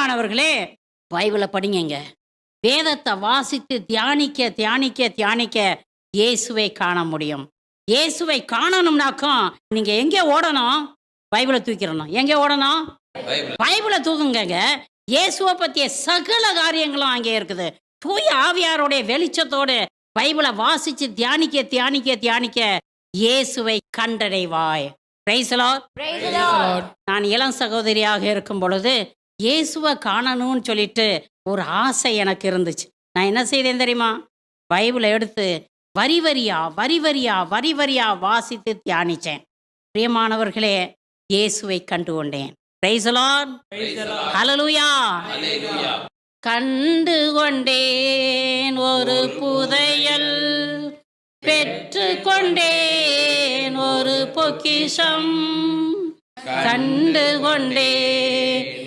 பிரியமானவர்களே, பைபிள படிங்கங்க. வேதத்தை வாசித்து தியானிக்க, தியானிக்க, தியானிக்க இயேசுவை காண முடியும். இயேசுவை காணணும்னாக்கும் நீங்க எங்கே ஓடணும்? பைபிள தூக்கிரணும். எங்கே ஓடணும்? பைபிள தூக்குங்கங்க. இயேசுவ பத்திய சகல காரியங்களும் அங்கே இருக்குது. தூய ஆவியாருடைய வெளிச்சத்தோடு பைபிள வாசிச்சு தியானிக்க, தியானிக்க, தியானிக்க இயேசுவை கண்டடைவாய். Price the Lord. நான் இளம் சகோதரியாக இருக்கும் பொழுது இயேசுவ காணணும்னு சொல்லிட்டு ஒரு ஆசை எனக்கு இருந்துச்சு. நான் என்ன செய்தேன் தெரியுமா? பைபிளை எடுத்து வரி வரியா, வரி வரியா, வரி வரியா வாசித்து தியானிச்சேன். பிரியமானவர்களே, இயேசுவை கண்டு கொண்டேன். Praise the Lord. ஹல்லேலூயா. கண்டு கொண்டேன் ஒரு புதையல், பெற்று கொண்டேன் ஒரு பொக்கிஷம், கண்டு கொண்டேன்